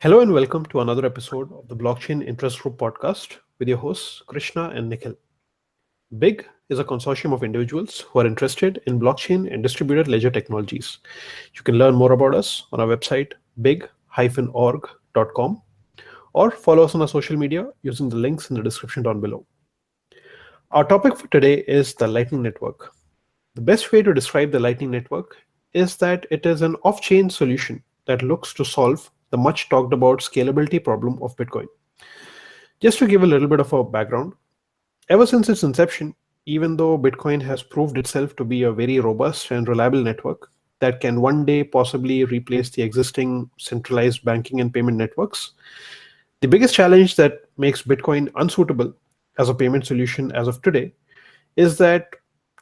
Hello and welcome to another episode of the Blockchain Interest Group podcast with your hosts Krishna and Nikhil. BIG is a consortium of individuals who are interested in blockchain and distributed ledger technologies. You can learn more about us on our website big-org.com or follow us on our social media using the links in the description down below. Our topic for today is the Lightning Network. The best way to describe the Lightning Network is that it is an off-chain solution that looks to solve the much talked about scalability problem of Bitcoin. Just to give a little bit of a background, ever since its inception, even though Bitcoin has proved itself to be a very robust and reliable network that can one day possibly replace the existing centralized banking and payment networks, the biggest challenge that makes Bitcoin unsuitable as a payment solution as of today is that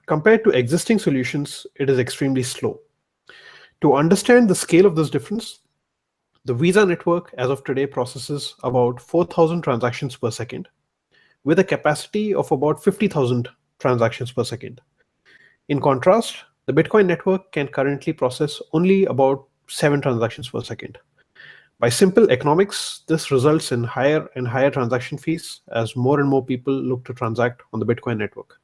compared to existing solutions, it is extremely slow. To understand the scale of this difference, the Visa network as of today processes about 4,000 transactions per second with a capacity of about 50,000 transactions per second. In contrast, the Bitcoin network can currently process only about 7 transactions per second. By simple economics, this results in higher and higher transaction fees as more and more people look to transact on the Bitcoin network.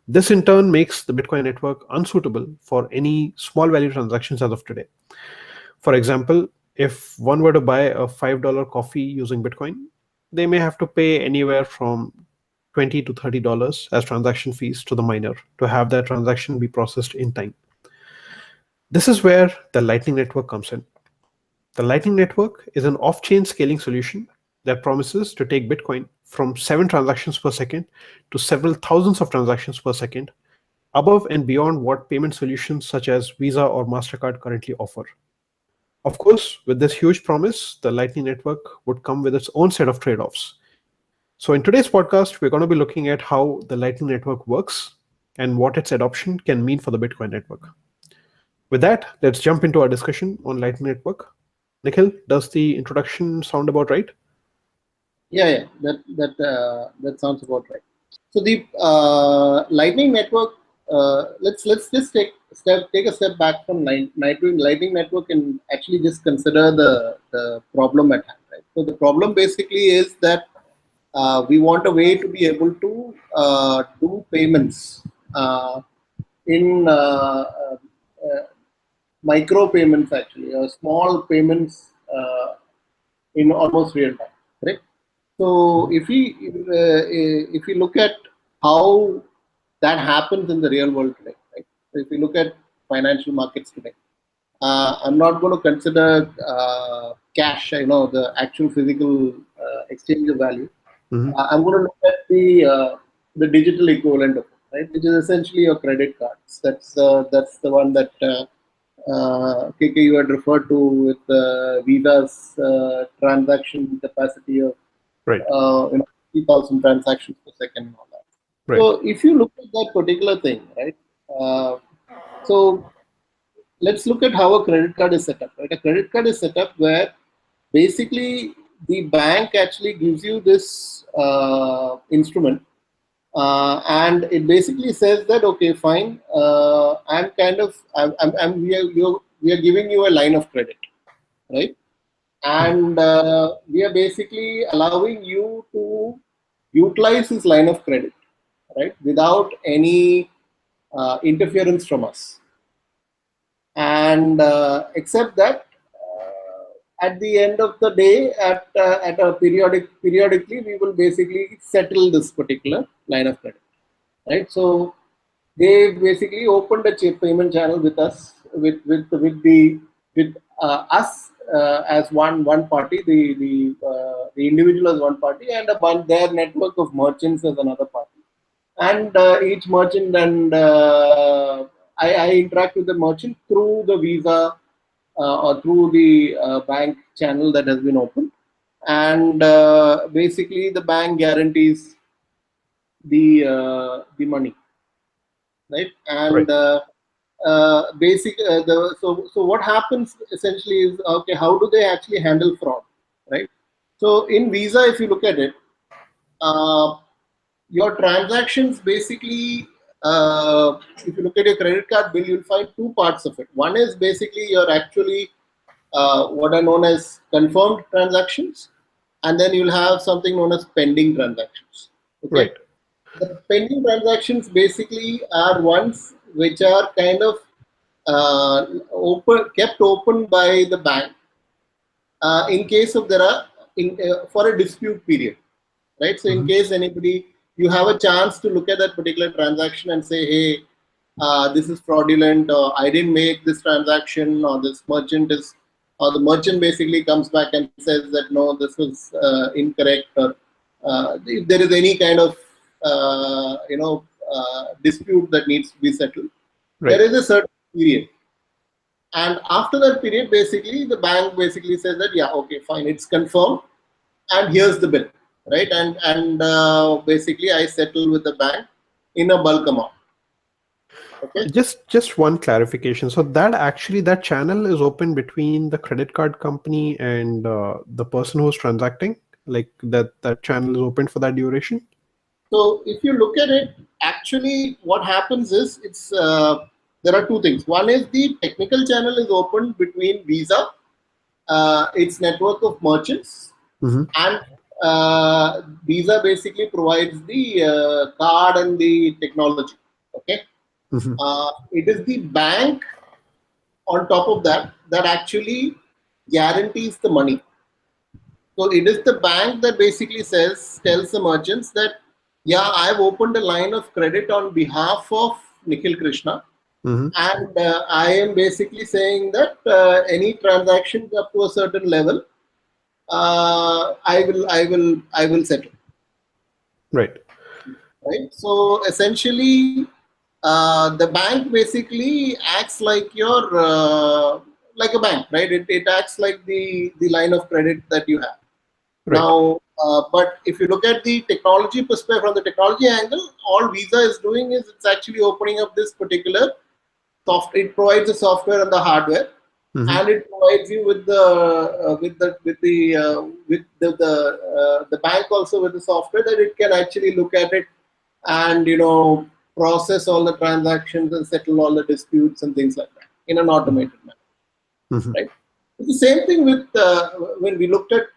This in turn makes the Bitcoin network unsuitable for any small value transactions as of today. For example, if one were to buy a $5 coffee using Bitcoin, they may have to pay anywhere from $20 to $30 as transaction fees to the miner to have that transaction be processed in time. This is where the Lightning Network comes in. The Lightning Network is an off-chain scaling solution that promises to take Bitcoin from 7 transactions per second to several thousands of transactions per second, above and beyond what payment solutions such as Visa or MasterCard currently offer. Of course, with this huge promise, the Lightning Network would come with its own set of trade-offs. So in today's podcast, we're going to be looking at how the Lightning Network works and what its adoption can mean for the Bitcoin network. With that, let's jump into our discussion on Lightning Network. Nikhil, does the introduction sound about right? Yeah, that sounds about right. So the Lightning Network. Let's just take a step back from Lightning Network and actually just consider the problem at hand. Right. So the problem basically is that we want a way to be able to do payments in micro payments actually, or small payments in almost real time. Correct. So if we look at how that happens in the real world today, right? So if we look at financial markets today, I'm not going to consider cash, the actual physical exchange of value. I'm going to look at the digital equivalent of it, right? Which is essentially your credit cards. That's the one that KK you had referred to with Visa's transaction capacity of Right. 50,000 transactions per second and all that. Right. So if you look at that particular thing, right? So let's look at how a credit card is set up. Right, a credit card is set up where basically the bank actually gives you this instrument, and it basically says that okay, fine, we are giving you a line of credit, right? And we are basically allowing you to utilize this line of credit, right, without any interference from us. And except that at the end of the day, at a periodically, we will basically settle this particular line of credit, right? So they basically opened a payment channel with us, with us as one party, the individual as one party, and their network of merchants as another party. And each merchant and I interact with the merchant through the Visa or through the bank channel that has been opened, and basically the bank guarantees the money, right? And so what happens essentially is, okay, how do they actually handle fraud, right? So in Visa, if you look at it, your transactions basically, if you look at your credit card bill, you'll find two parts of it. One is basically you're actually what are known as confirmed transactions, and then you'll have something known as pending transactions. Okay. Right. The pending transactions basically are ones which are kind of kept open by the bank in case of there are for a dispute period, right? So in case anybody, you have a chance to look at that particular transaction and say, hey, this is fraudulent, or I didn't make this transaction, or this merchant is, or the merchant basically comes back and says that no, this was incorrect, or if there is any kind of dispute that needs to be settled, Right. there is a certain period. And after that period, basically, the bank basically says that, yeah, okay, fine, it's confirmed, and here's the bill, right? And basically, I settle with the bank in a bulk amount. Okay. Just one clarification. So that channel is open between the credit card company and the person who's transacting. Like that channel is open for that duration. So if you look at it, actually, what happens is there are two things. One is the technical channel is open between Visa, its network of merchants, and Visa basically provides the card and the technology. Okay. It is the bank on top of that actually guarantees the money. So it is the bank that basically tells the merchants that, yeah, I've opened a line of credit on behalf of Nikhil Krishna, and I am basically saying that any transactions up to a certain level, I will settle. Right. Right. So essentially, the bank basically acts like your like a bank, right? It acts like the line of credit that you have. Right. Now, but if you look at the technology perspective, from the technology angle, all Visa is doing is it's actually opening up this particular software. It provides the software and the hardware, and it provides you with the bank also with the software that it can actually look at it and process all the transactions and settle all the disputes and things like that in an automated manner, right? It's the same thing with when we looked at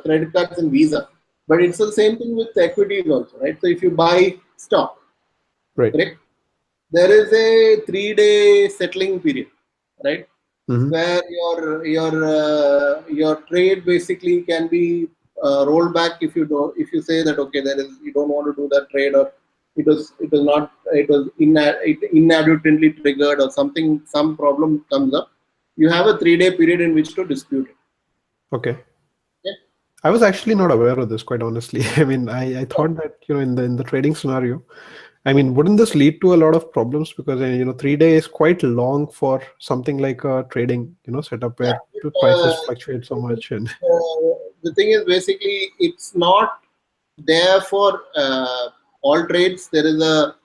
credit cards and Visa, but it's the same thing with equities also, right? So if you buy stock, Right. correct, there is a 3-day settling period, right? Where your trade basically can be rolled back if you say that okay, you don't want to do that trade, or it was inadvertently triggered, or some problem comes up. You have a 3-day period in which to dispute it. Okay. I was actually not aware of this, quite honestly. I mean, I thought that in the trading scenario, I mean, wouldn't this lead to a lot of problems, because 3 days is quite long for something like a trading setup where the prices fluctuate so much. And the thing is, basically, it's not there for all trades. There is a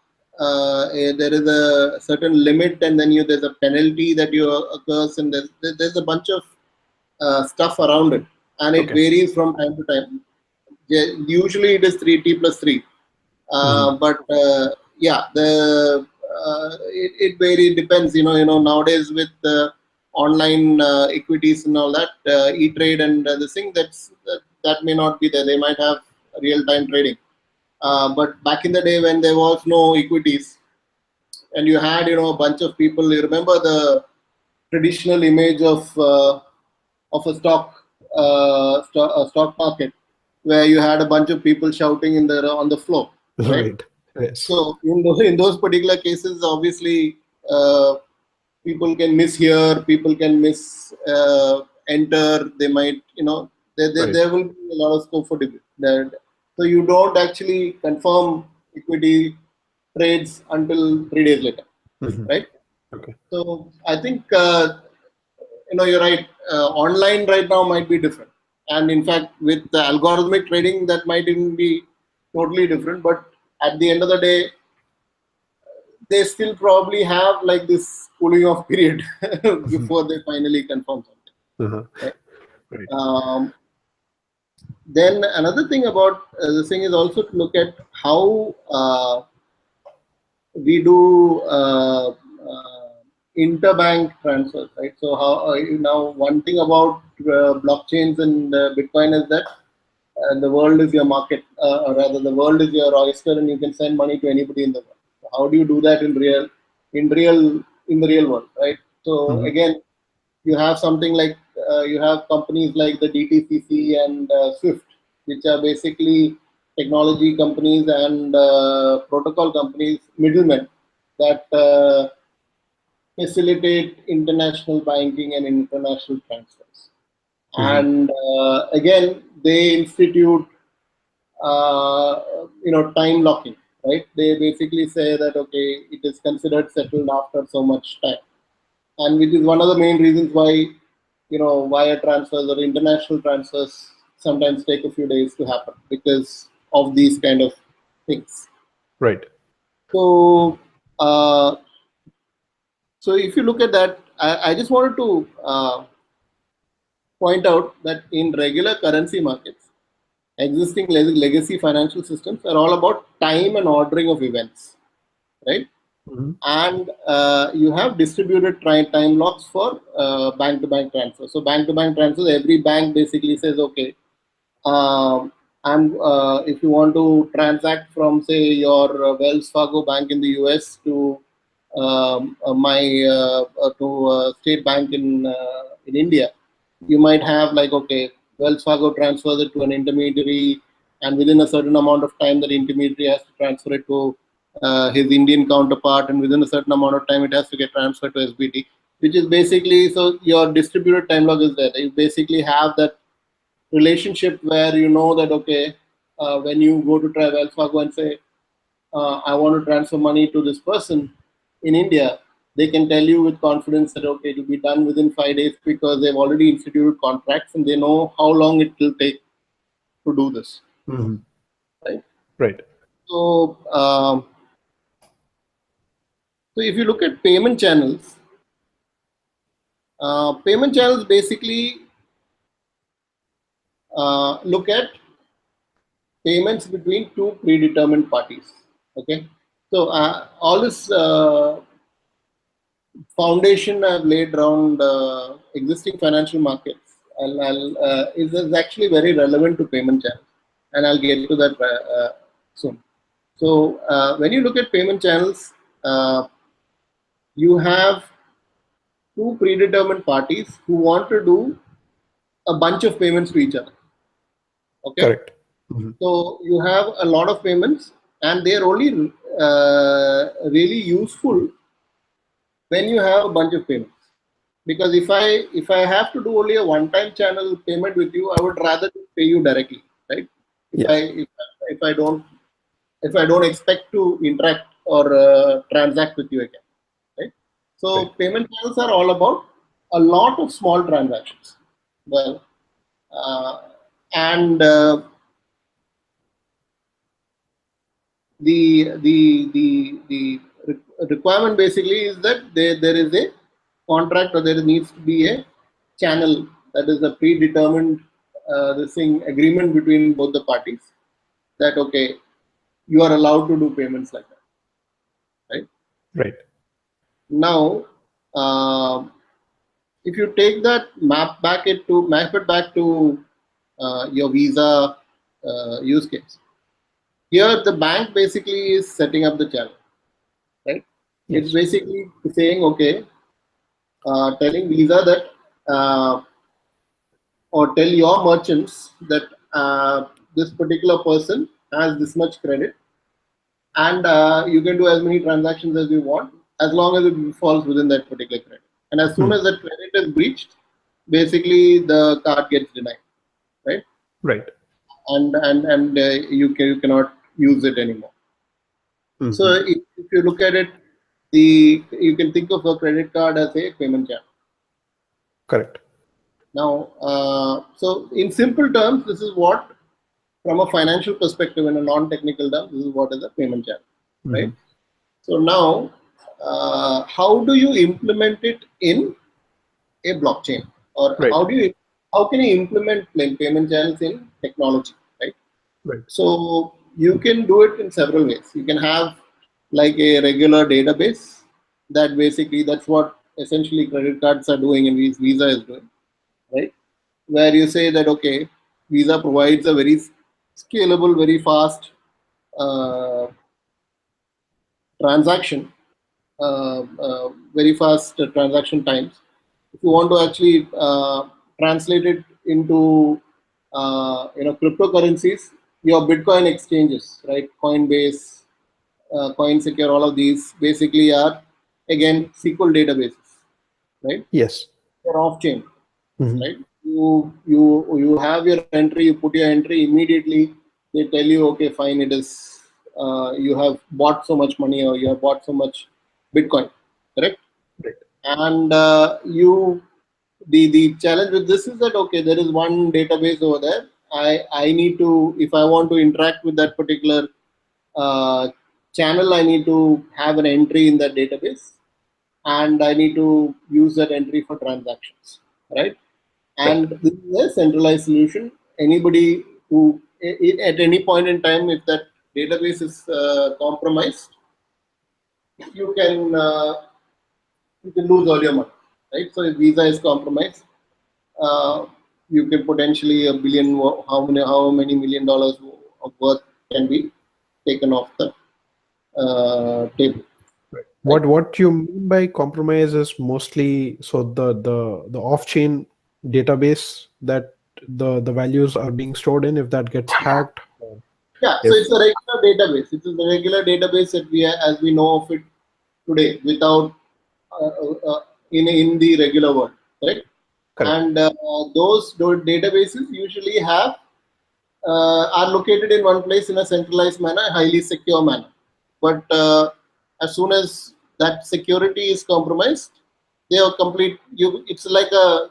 certain limit, and then there's a penalty that occurs, and there's a bunch of stuff around it, and it varies from time to time. Usually, it is 3T plus 3. But yeah, it very depends. Nowadays with online equities and all that, e-trade and this thing, that may not be there. They might have real-time trading. But back in the day when there was no equities, and you had a bunch of people, you remember the traditional image of a stock market, where you had a bunch of people shouting on the floor, right? Yes. So in those particular cases, obviously, people can mishear, people can enter. They might, there will be a lot of scope for debate. So you don't actually confirm equity trades until 3 days later, right? Okay. So I think you're right. Online right now might be different, and in fact, with the algorithmic trading, that might even be totally different. But at the end of the day, they still probably have like this cooling off period before they finally confirm something. Right? Then another thing about this thing is also to look at how we do interbank transfers, right? So how now one thing about blockchains and Bitcoin is that the world is your market, or rather, the world is your oyster, and you can send money to anybody in the world. So how do you do that in the real world, right? So again, you have something like you have companies like the DTCC and Swift, which are basically technology companies and protocol companies, middlemen that facilitate international banking and international transfers. And again, they institute time locking, right? They basically say that okay, it is considered settled after so much time, and which is one of the main reasons why wire transfers or international transfers sometimes take a few days to happen because of these kind of things. Right. So so if you look at that, I just wanted to point out that in regular currency markets, existing legacy financial systems are all about time and ordering of events, right? And you have distributed time locks for bank-to-bank transfers. So bank-to-bank transfers, every bank basically says, okay, if you want to transact from, say, your Wells Fargo Bank in the US to my to State Bank in India, you might have like, okay, Wells Fargo transfers it to an intermediary, and within a certain amount of time, that intermediary has to transfer it to his Indian counterpart, and within a certain amount of time, it has to get transferred to SBT, which is basically, so your distributed time log is there. You basically have that relationship where you know that, okay, when you go to try Wells Fargo and say, I want to transfer money to this person in India, they can tell you with confidence that, okay, it will be done within 5 days because they've already instituted contracts and they know how long it will take to do this. Right? Right. So, so if you look at payment channels basically look at payments between two predetermined parties. Okay, so all this foundation I've laid around existing financial markets is actually very relevant to payment channels, and I'll get to that soon. So when you look at payment channels, you have two predetermined parties who want to do a bunch of payments to each other. Okay. Correct. So you have a lot of payments, and they are only really useful when you have a bunch of payments. Because if I have to do only a one-time channel payment with you, I would rather pay you directly, right? If I don't expect to interact or transact with you again, right? So payment channels are all about a lot of small transactions. Well, and the requirement basically is that there is a contract, or there needs to be a channel, that is a predetermined this thing agreement between both the parties, that okay, you are allowed to do payments like that, right? Right. Now, if you take that map it back to your Visa use case, here the bank basically is setting up the channel, right? Yes. It's basically saying, okay, telling Visa that or tell your merchants that this particular person has this much credit, and you can do as many transactions as you want, as long as it falls within that particular credit. And as soon as that credit is breached, basically the card gets denied, right? Right. And you cannot use it anymore. So if you look at it, you can think of a credit card as a payment channel. Correct. Now, so in simple terms, this is what, from a financial perspective, in a non-technical term, this is what is a payment channel, right? So now, how do you implement it in a blockchain, or how can you implement payment channels in technology, right? Right. So you can do it in several ways. You can have like a regular database that basically, that's what essentially credit cards are doing and Visa is doing, right? Where you say that, okay, Visa provides a very scalable, very fast uh, transaction, very fast transaction times. If you want to actually translate it into cryptocurrencies, your Bitcoin exchanges, right? Coinbase, CoinSecure, all of these basically are again SQL databases, right? Yes. They're off chain, Mhm. right? You have your entry, you put your entry immediately. They tell you, okay, fine, it is you have bought so much money or you have bought so much Bitcoin, correct? Right. And the challenge with this is that, okay, there is one database over there. I need to, if I want to interact with that particular uh, channel, I need to have an entry in that database, and I need to use that entry for transactions, right? Right. And this is a centralized solution. Anybody who, at any point in time, if that database is compromised, you can you can lose all your money, right? So if Visa is compromised, uh, you can potentially a billion, how many $1 million of worth can be taken off the table, Right. right? What you mean by compromise is mostly so the off-chain database that the values are being stored in, if that gets hacked, or Yeah, so if it's a regular database. It is the regular database that as we know of it today, without in the regular world, right? correct. And those databases usually have are located in one place in a centralized manner, highly secure manner. But as soon as that security is compromised, they are complete. It's like a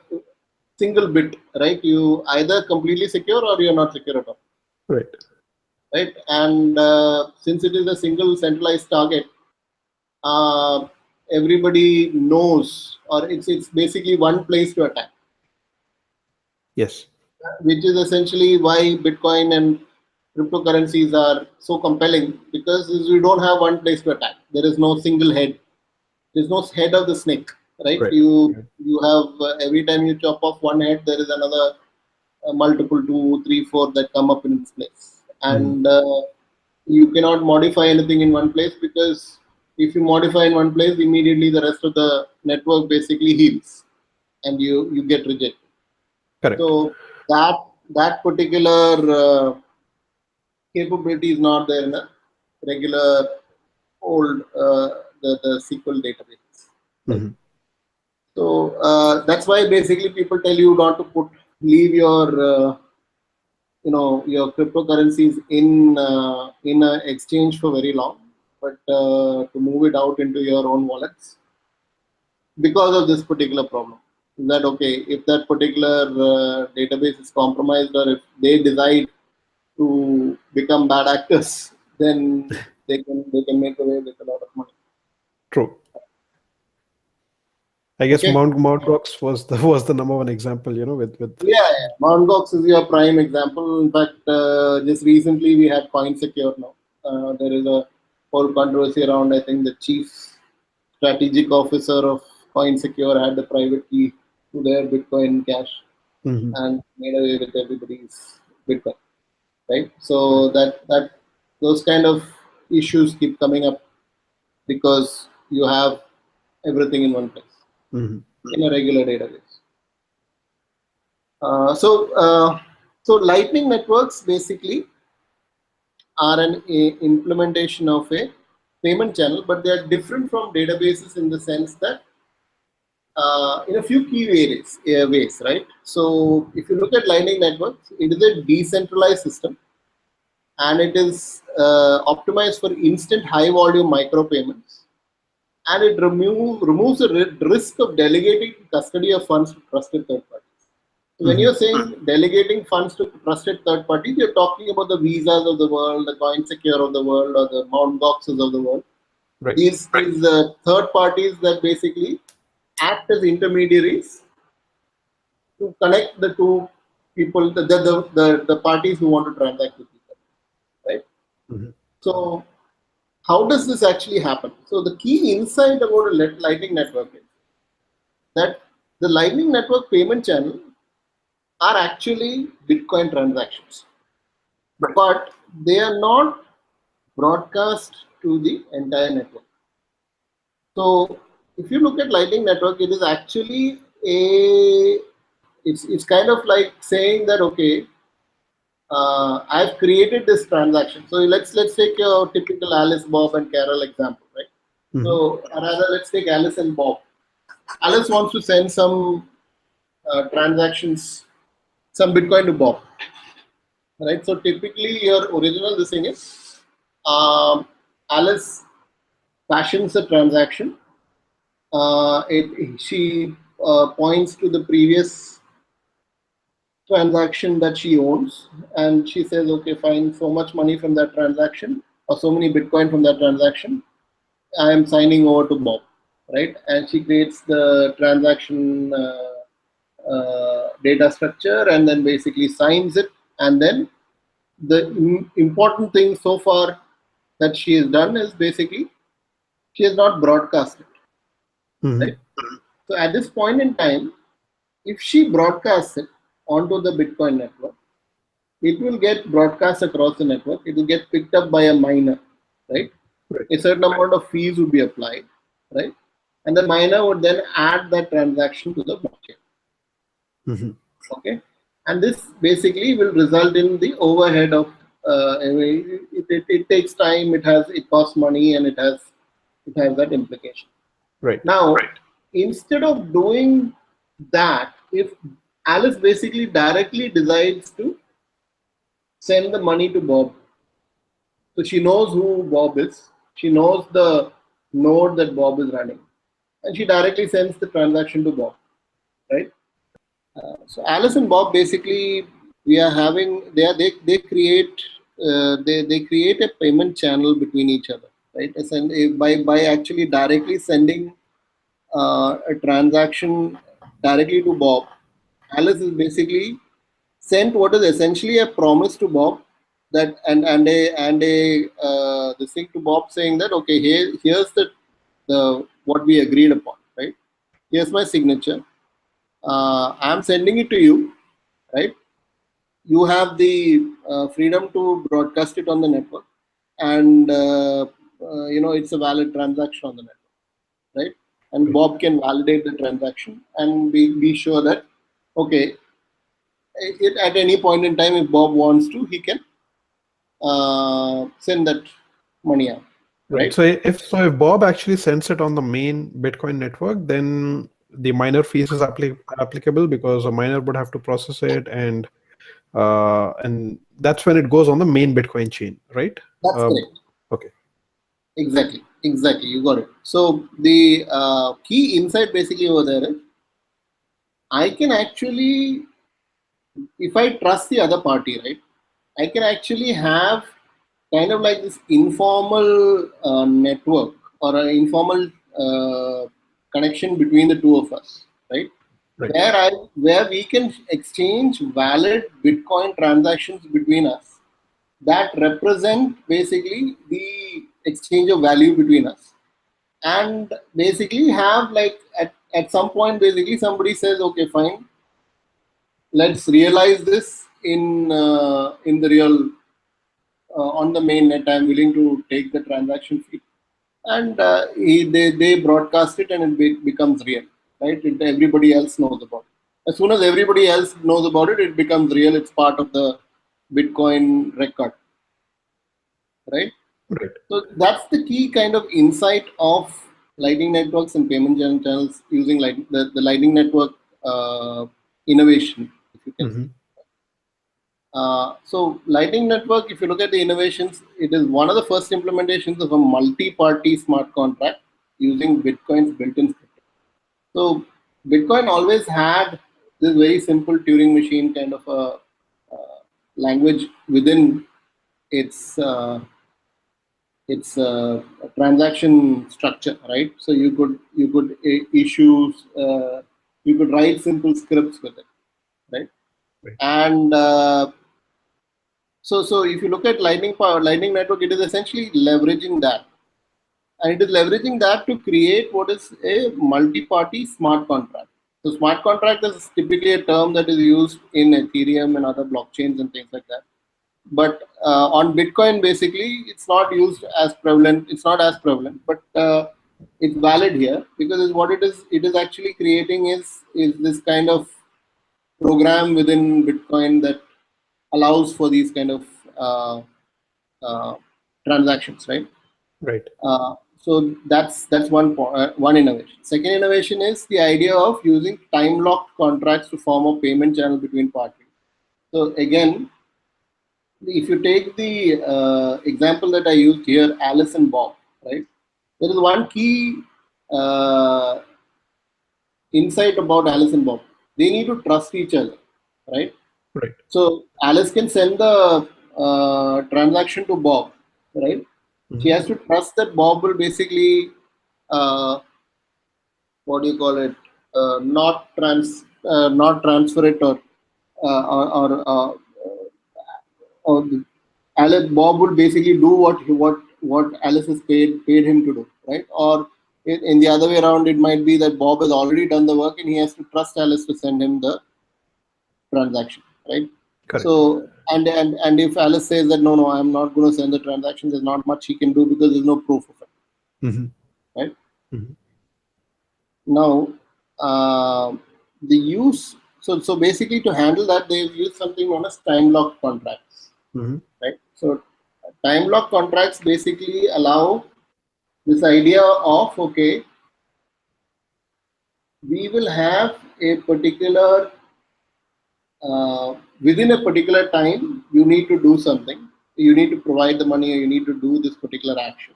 single bit, right? You either completely secure or you're not secure at all, Right. right? And since it is a single centralized target, uh, everybody knows, or it's basically one place to attack, Yes. which is essentially why Bitcoin and cryptocurrencies are so compelling, because you don't have one place to attack. There is no single head. There's no head of the snake, right? Right. You have every time you chop off one head, there is another multiple two, three, four that come up in its place, Mhm. and you cannot modify anything in one place, because if you modify in one place, immediately the rest of the network basically heals, and you get rejected. Correct. So that particular capability is not there in a regular old the SQL database. Right? Mhm. So that's why basically people tell you not to leave your your cryptocurrencies in a exchange for very long, but to move it out into your own wallets, because of this particular problem. That, okay, if that particular database is compromised, or if they decide to become bad actors, then they can make away with a lot of money. True. I guess Okay. Mount Gox was the was the number one example, with Yeah. Mt. Gox is your prime example. In fact, just recently we had CoinSecure now. There is a whole controversy around, I think the chief strategic officer of CoinSecure had the private key to their Bitcoin cache Mhm. and made away with everybody's Bitcoin. Right? So that those kind of issues keep coming up, because you have everything in one place Mhm. in a regular database. Uh, so uh, so Lightning networks basically are an implementation of a payment channel, but they are different from databases in the sense that in a few key ways, right? So if you look at Lightning networks, it is a decentralized system, and it is optimized for instant high volume micropayments, and it removes the risk of delegating custody of funds to trusted third parties. So when Mhm. you're saying delegating funds to trusted third parties, you're talking about the Visas of the world, the CoinSecure of the world, or the Mt. Goxes of the world. Right. These third parties that basically act as intermediaries to connect the two people, the parties who want to transact with each other, right? Mhm. So how does this actually happen? So the key insight about a Lightning network is that the Lightning Network payment channel are actually Bitcoin transactions, but they are not broadcast to the entire network. So if you look at Lightning Network, it is actually it's kind of like saying that, okay, I've created this transaction. So let's take your typical Alice, Bob, and Carol example, right? So rather, let's take Alice and Bob. Alice wants to send some transactions, some Bitcoin to Bob, right? So typically, your original this thing is Alice fashions a transaction. She points to the previous transaction that she owns, and she says, okay, fine, so much money from that transaction, or so many Bitcoin from that transaction, I am signing over to Bob, right? And she creates the transaction data structure and then basically signs it. And then the important thing so far that she has done is basically she has not broadcast it, right? So at this point in time, if she broadcasts it onto the Bitcoin network, it will get broadcast across the network. It will get picked up by a miner, right? A certain amount of fees would be applied, right? And the miner would then add that transaction to the blockchain. Okay, and this basically will result in the overhead of it takes time, it costs money, and it has that implication. Right. Now, instead of doing that, if Alice basically directly decides to send the money to Bob, so she knows who Bob is, she knows the node that Bob is running, and she directly sends the transaction to Bob, right? So Alice and Bob basically we are having they create they create a payment channel between each other, right? By actually directly sending a transaction directly to Bob, Alice is basically sent what is essentially a promise to Bob that and a this thing to Bob saying that, okay, here's the what we agreed upon, right? Here's my signature. I'm sending it to you, right? You have the freedom to broadcast it on the network, and it's a valid transaction on the network, right? And Bob can validate the transaction and be sure that, okay, at any point in time, if Bob wants to, he can send that money out, right? So if Bob actually sends it on the main Bitcoin network, then the miner fees is applicable because a miner would have to process it, and that's when it goes on the main Bitcoin chain, right? That's correct. Okay. Exactly. You got it. So the key insight basically over there is, I can actually, if I trust the other party, right, I can actually have kind of like this informal network or an informal connection between the two of us, right? Where we can exchange valid Bitcoin transactions between us that represent basically the exchange of value between us, and basically have like at some point basically somebody says, okay, fine, let's realize this in the real on the main net. I'm willing to take the transaction fee, and they broadcast it, and it becomes real, right? Everybody else knows about it. As soon as everybody else knows about it, it becomes real. It's part of the Bitcoin record, right? So that's the key kind of insight of Lightning networks and payment channels using the Lightning network innovation, if you can say. So Lightning Network, if you look at the innovations, it is one of the first implementations of a multi-party smart contract using Bitcoin's built-in scripting. So Bitcoin always had this very simple Turing machine kind of a language within its transaction structure, right? So you could issue, you could write simple scripts with it, right? And so if you look at Lightning Network, it is essentially leveraging that. and it is leveraging that to create what is a multi-party smart contract. So smart contract is typically a term that is used in Ethereum and other blockchains and things like that. But on Bitcoin, basically, it's not used as prevalent. It's not as prevalent, but it's valid here because what it is actually creating is this kind of program within Bitcoin that allows for these kind of uh, transactions, right? Right. So that's one innovation. Second innovation is the idea of using time-locked contracts to form a payment channel between parties. So again, if you take the example that I used here, Alice and Bob, right? There is one key insight about Alice and Bob. They need to trust each other, right? Right. So Alice can send the transaction to Bob, right? She has to trust that Bob will basically, what do you call it, not transfer it or Alice Bob would basically do what Alice has paid him to do, right? Or in the other way around, it might be that Bob has already done the work and he has to trust Alice to send him the transaction, right? Correct. So and if Alice says that no, I'm not going to send the transaction, there's not much he can do because there's no proof of it, right? Now the use so basically to handle that they've used something known as time lock contracts, right? So time lock contracts basically allow this idea of okay, we will have a particular within a particular time, you need to do something. You need to provide the money, or you need to do this particular action.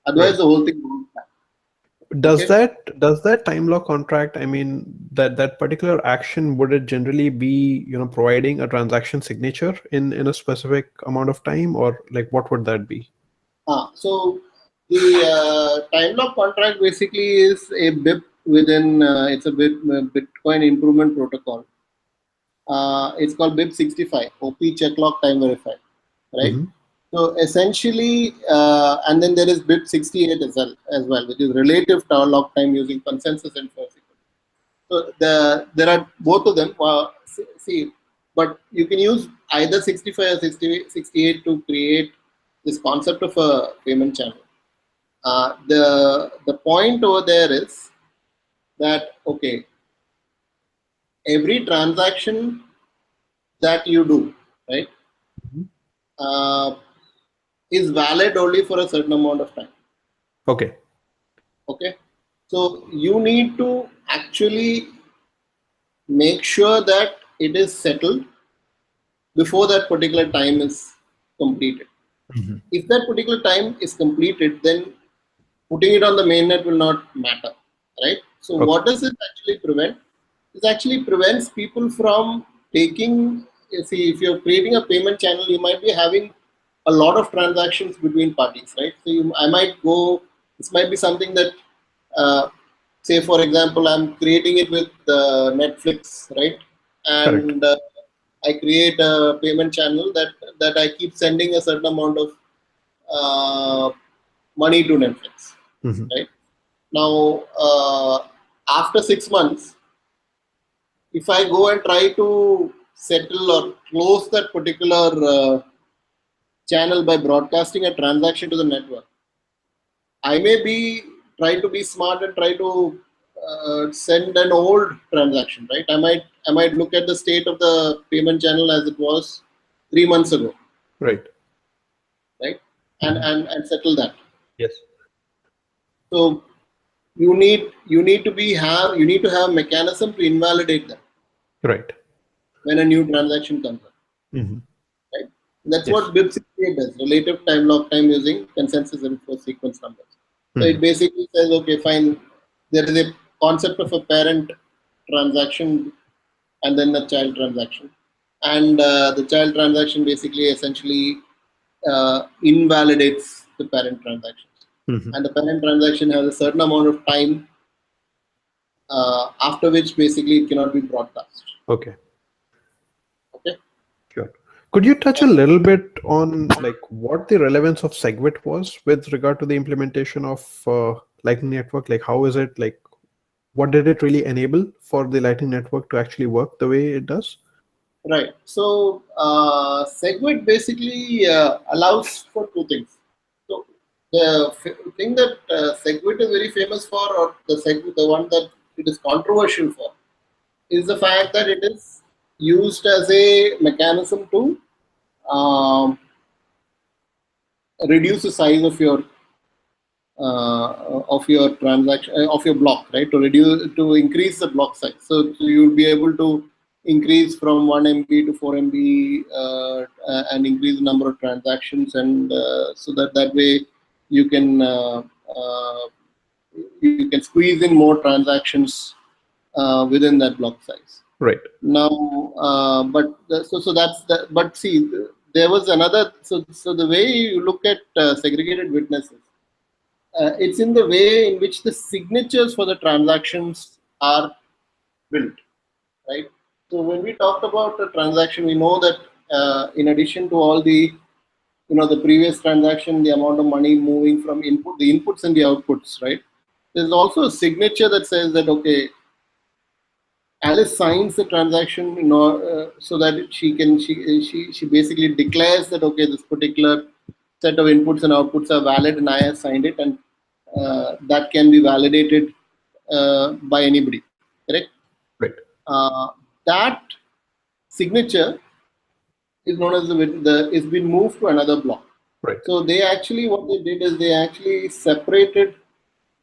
Otherwise, Right. the whole thing goes back. Does Okay? that time lock contract, I mean, that particular action, would it generally be, providing a transaction signature in a specific amount of time, or like what would that be? So the time lock contract basically is a BIP within it's a Bitcoin improvement protocol. It's called BIP 65, OP check lock time verify, right? So essentially, and then there is BIP 68 as well, which is relative lock time using consensus and first sequence. So there are both of them. See, but you can use either 65 or 68 to create this concept of a payment channel. The point over there is that okay, every transaction that you do, right, is valid only for a certain amount of time. Okay. Okay, so you need to actually make sure that it is settled before that particular time is completed. If that particular time is completed, then putting it on the mainnet will not matter, right? So Okay. what does it actually prevent? It actually prevents people from taking, see, if you're creating a payment channel, you might be having a lot of transactions between parties, right? So I might go, this might be something that, say for example, I'm creating it with Netflix, right? Correct. And I create a payment channel that I keep sending a certain amount of money to Netflix, right? Now, after 6 months, if I go and try to settle or close that particular channel by broadcasting a transaction to the network, I may be try to be smart and try to send an old transaction, right? I might look at the state of the payment channel as it was 3 months ago, Right. right? And settle that. Yes. So you need to have mechanism to invalidate them Right. when a new transaction comes up. Right? That's Yes. what BIP 68 does, relative time lock time using consensus and for sequence numbers. So it basically says, okay, fine, there is a concept of a parent transaction and then a child transaction. And the child transaction basically essentially invalidates the parent transaction. And the parent transaction has a certain amount of time after which basically it cannot be broadcast. Okay. Okay. Sure. Could you touch a little bit on like what the relevance of SegWit was with regard to the implementation of Lightning Network? Like how is it like what did it really enable for the Lightning Network to actually work the way it does? Right. So SegWit basically allows for two things. So the thing that SegWit is very famous for, or the one that it is controversial for, is the fact that it is used as a mechanism to reduce the size of your transaction of your block, right? To increase the block size. So you'll be able to increase from 1 MB to 4 MB and increase the number of transactions, and so that way you can squeeze in more transactions within that block size. Right. Now, so that's the, but see, there was another. So the way you look at segregated witnesses, it's in the way in which the signatures for the transactions are built, right? So when we talked about a transaction, we know that in addition to all the, the previous transaction, the amount of money moving from the inputs and the outputs, right? There's also a signature that says that, okay, Alice signs the transaction, so that she basically declares that, okay, this particular set of inputs and outputs are valid, and I have signed it, and that can be validated by anybody. Correct? Right. That signature is known as is been moved to another block. Right. So they actually, what they did is they actually separated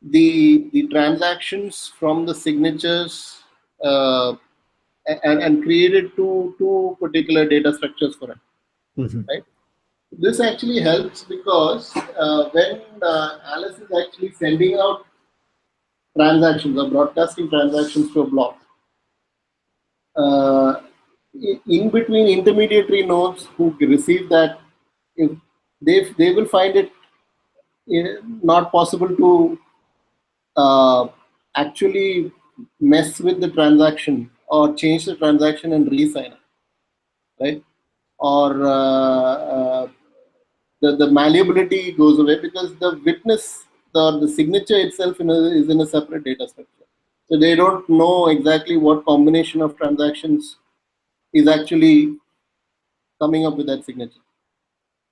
the transactions from the signatures, and created two particular data structures for it. Mm-hmm. Right. This actually helps because when Alice is actually sending out transactions or broadcasting transactions to a block, in between intermediary nodes who receive that, if they will find it not possible to actually mess with the transaction or change the transaction and re-sign it, right? Or the malleability goes away because the witness, the signature itself is in a separate data structure. So they don't know exactly what combination of transactions is actually coming up with that signature,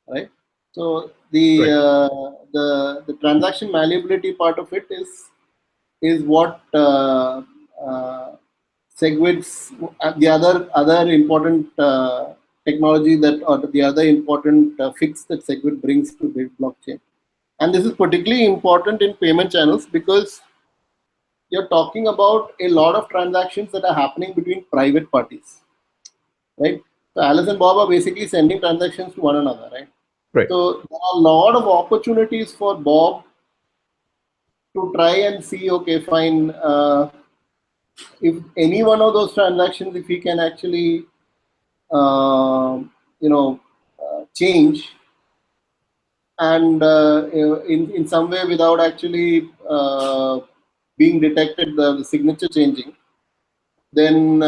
right? So the transaction malleability part of it is what SegWit's the other important technology that, or the other important fix that SegWit brings to the blockchain. And this is particularly important in payment channels because you're talking about a lot of transactions that are happening between private parties, right? So Alice and Bob are basically sending transactions to one another, right? Right. So there are a lot of opportunities for Bob to try and see, okay, fine, if any one of those transactions, if he can actually, change, and in some way without actually being detected, the signature changing, then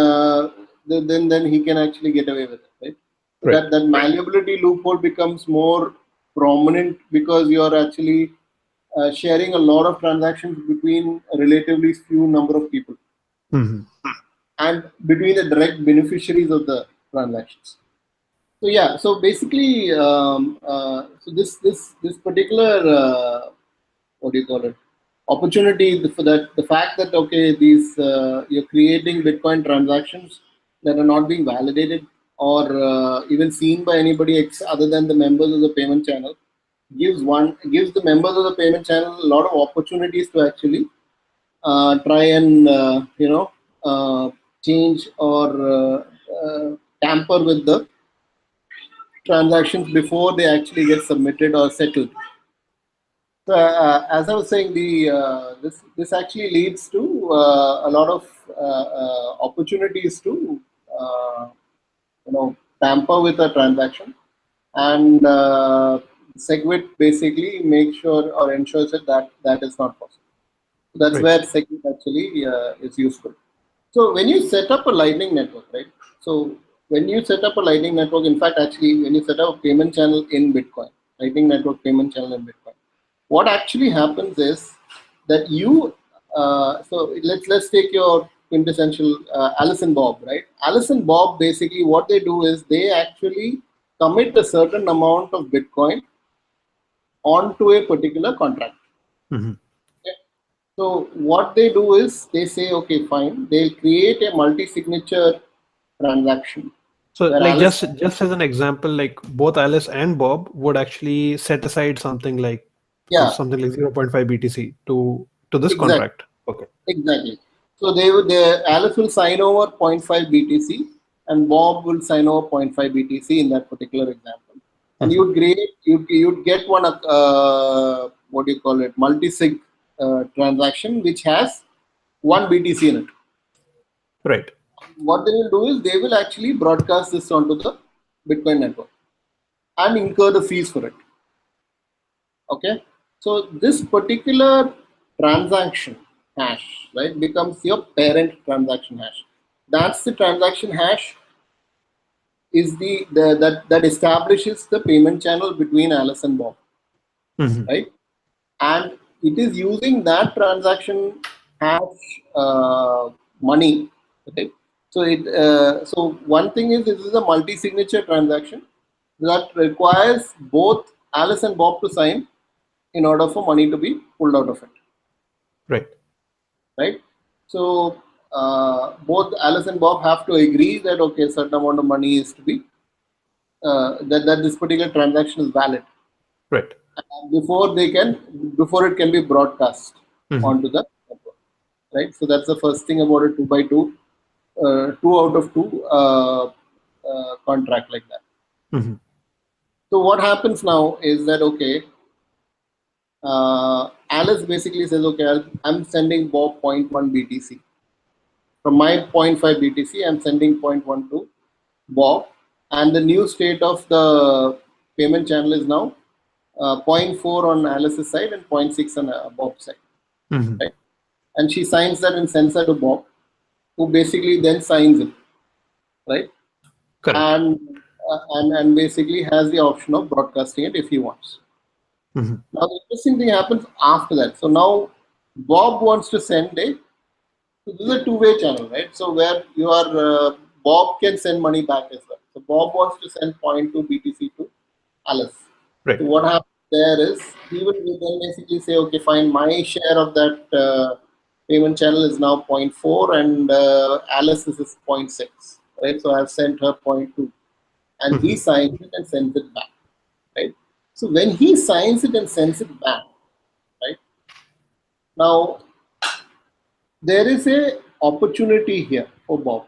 he can actually get away with it, right? So Right. that malleability loophole becomes more prominent because you are actually sharing a lot of transactions between a relatively few number of people. Mm-hmm. And between the direct beneficiaries of the transactions. So yeah, so basically, so this particular what do you call it, opportunity for that, the fact that, okay, these you're creating Bitcoin transactions that are not being validated or even seen by anybody other than the members of the payment channel, gives the members of the payment channel a lot of opportunities to actually try and change or tamper with the transactions before they actually get submitted or settled. So as I was saying, this actually leads to a lot of opportunities to tamper with a transaction, and SegWit basically makes sure or ensures that is not possible. So that's Right. where SegWit actually is useful. So when you set up a Lightning network, right? So when you set up a Lightning Network, in fact, actually, when you set up a payment channel in Bitcoin, Lightning Network payment channel in Bitcoin, what actually happens is that you, so let's take your quintessential Alice and Bob, right? Alice and Bob, basically what they do is they actually commit a certain amount of Bitcoin onto a particular contract. Mhm. Okay? So what they do is they say, okay, fine, they'll create a multi-signature transaction. So, Where like, Alice, just as an example, like both Alice and Bob would actually set aside something like yeah, something like 0.5 BTC to this exactly. contract. Okay. Exactly. So Alice will sign over zero point 0.5 BTC and Bob will sign over 0.5 BTC in that particular example. And Mhm. you'd get one what do you call it, multi-sig transaction which has 1 BTC in it. Right. What they will do is they will actually broadcast this onto the Bitcoin network and incur the fees for it. Okay, so this particular transaction hash, right, becomes your parent transaction hash. That's the transaction hash is that establishes the payment channel between Alice and Bob, Mhm. right? And it is using that transaction hash money, okay? So one thing is this is a multi-signature transaction that requires both Alice and Bob to sign in order for money to be pulled out of it, Right. right? So both Alice and Bob have to agree that okay, a certain amount of money is to be that this particular transaction is valid Right. before it can be broadcast Mhm. onto the network, right? So that's the first thing about a 2x2, 2 out of 2 contract like that. Mhm. So what happens now is that okay, Alice basically says okay, I'm sending Bob zero point 0.1 BTC. From my zero point 0.5 BTC, I'm sending 0.1 to Bob, and the new state of the payment channel is now zero point 0.4 on Alice's side and zero point 0.6 on Bob's side, Mhm. right? And she signs that and sends that to Bob, who basically then signs it, right? Correct. And basically has the option of broadcasting it if he wants. Mhm. Now the interesting thing happens after that. So now Bob wants to send a So this is a two-way channel, right? So where Bob can send money back as well. So Bob wants to send zero point 0.2 BTC to Alice. So Right. what happens there is he will then basically say, okay, fine, my share of that payment channel is now zero point 0.4 and Alice is 0.6, right? So I've sent her 0.2 and he Mhm. signs it and sends it back, right? So when he signs it and sends it back, right? Now there is a opportunity here for Bob.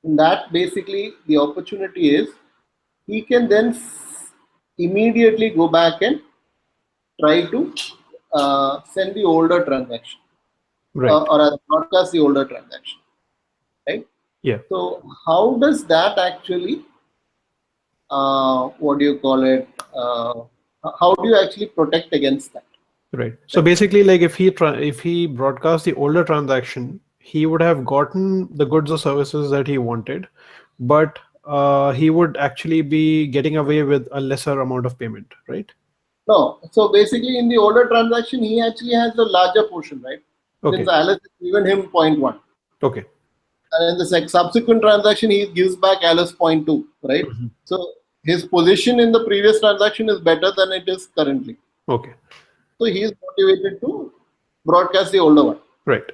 And that basically the opportunity is he can then immediately go back and try to send the older transaction Right. or rather broadcast the older transaction, right? Yeah. So how does that actually, what do you call it? How do you actually protect against that? Right. So Right? basically, like if he broadcast the older transaction, he would have gotten the goods or services that he wanted, but he would actually be getting away with a lesser amount of payment, right? No. So basically, in the older transaction, he actually has the larger portion, right? Since Okay. Alice has given him zero point 0.1. Okay. And in the subsequent transaction, he gives back Alice zero point 0.2, right? Mhm. So his position in the previous transaction is better than it is currently. Okay. So he is motivated to broadcast the older one, Right.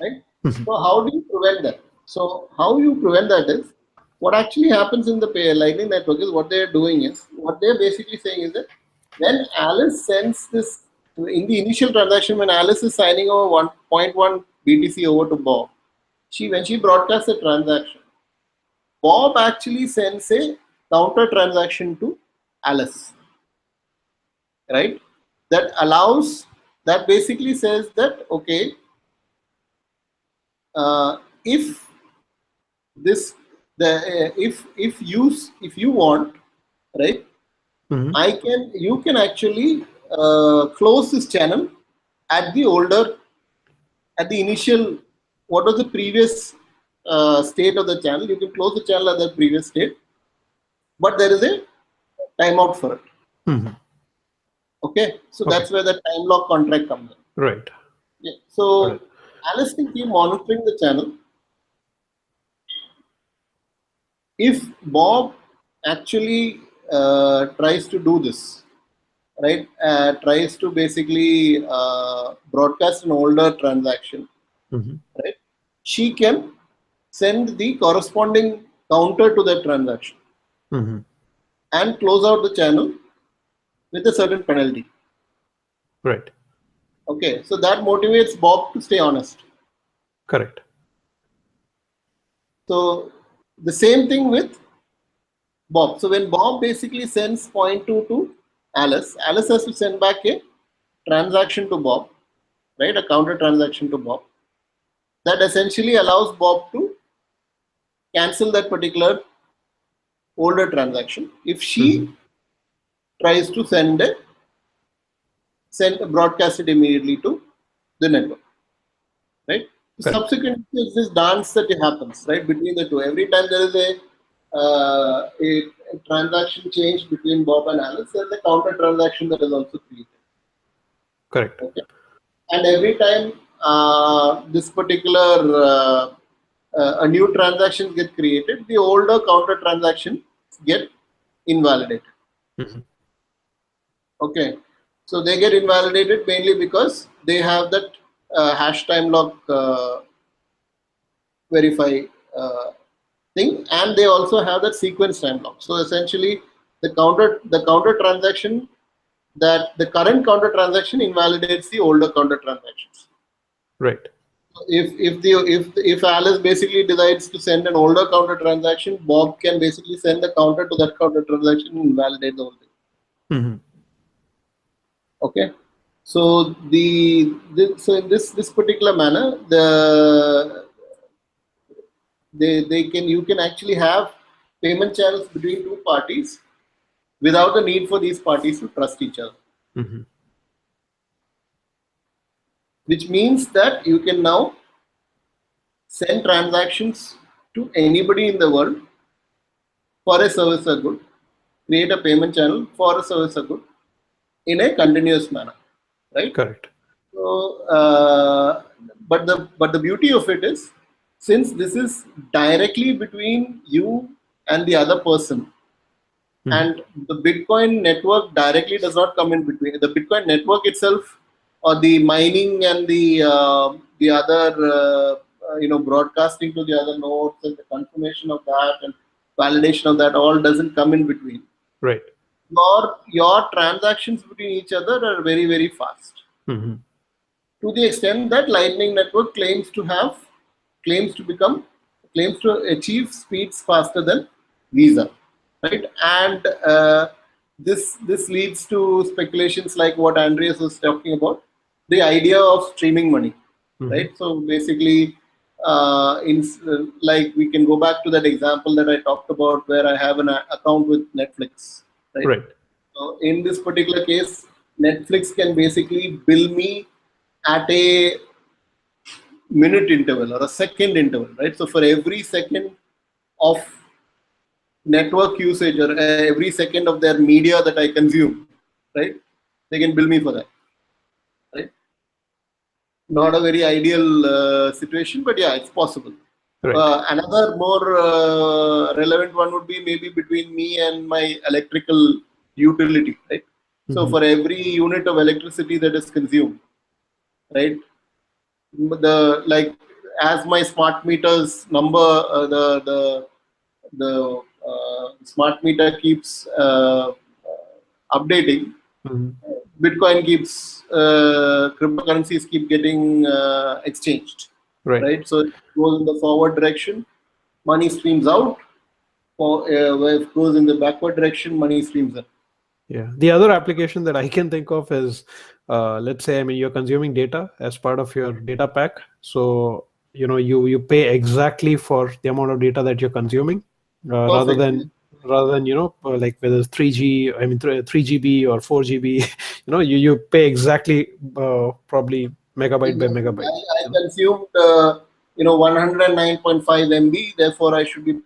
right? Mhm. So how do you prevent that? So how you prevent that is what actually happens in the Lightning Network is what they're doing is what they're basically saying is that when Alice sends this in the initial transaction, when Alice is signing over 1.1 BTC over to Bob, when she broadcasts the transaction, Bob actually sends a counter transaction to Alice, right? That basically says that okay, if this the if you want, right, Mhm. you can actually close this channel at the initial what was the previous state of the channel. You can close the channel at the previous state, but there is a timeout for it. Mhm. Okay, so Okay. that's where the time lock contract comes in. Right. Yeah. Got So it. Alice can keep monitoring the channel. If Bob actually tries to do this, right, tries to basically broadcast an older transaction, Mhm. right, she can send the corresponding counter to that transaction Mhm. and close out the channel with a certain penalty. Right. Okay, so that motivates Bob to stay honest. Correct. So the same thing with Bob. So when Bob basically sends point two to Alice, Alice has to send back a transaction to Bob, right? A counter transaction to Bob that essentially allows Bob to cancel that particular older transaction if she Mhm. tries to broadcast it immediately to the network, right? So Correct. subsequently, it's this dance that happens, right, between the two. Every time there is a transaction change between Bob and Alice, there's a counter transaction that is also created. Correct. Okay, and every time this particular a new transaction get created, the older counter transaction get invalidated. Mhm. Okay, so they get invalidated mainly because they have that hash time lock verify uh, thing, and they also have that sequence time lock. So essentially, the counter transaction that the current counter transaction invalidates the older counter transactions. Right. If Alice basically decides to send an older counter transaction, Bob can basically send the counter to that counter transaction and validate the whole thing. Mhm. Okay, so so in this particular manner, they can you can actually have payment channels between two parties without the need for these parties to trust each other, Mhm. which means that you can now send transactions to anybody in the world for a service or good, create a payment channel for a service or good in a continuous manner, right? Correct. So, but the beauty of it is, since this is directly between you and the other person, Mhm. and the Bitcoin network directly does not come in between. The Bitcoin network itself, or the mining and the other broadcasting to the other nodes and the confirmation of that and validation of that all doesn't come in between. Right. Your transactions between each other are very very fast, Mhm. to the extent that Lightning Network claims to become claims to achieve speeds faster than Visa, right? And this leads to speculations like what Andreas was talking about, the idea of streaming money, Mhm. right? So basically, like we can go back to that example that I talked about, where I have an account with Netflix, right? Right. So in this particular case, Netflix can basically bill me at a minute interval or a second interval, right? So for every second of network usage or every second of their media that I consume, right? They can bill me for that, right? Not a very ideal situation, but yeah, it's possible. Right. Another more relevant one would be maybe between me and my electrical utility, right? So Mhm. for every unit of electricity that is consumed, right? The like as my smart meters number, the smart meter keeps updating. Mhm. Bitcoin keeps cryptocurrencies keep getting exchanged, Right. right? So it goes in the forward direction, money streams out. Where it goes in the backward direction, money streams in. Yeah. The other application that I can think of is, let's say, I mean, you're consuming data as part of your data pack. So, you pay exactly for the amount of data that you're consuming, rather Perfect. than like whether it's 3G, I mean 3 GB or 4 GB, you pay exactly, probably megabyte by Exactly. megabyte. I You know? consumed 109.5 MB, therefore I should be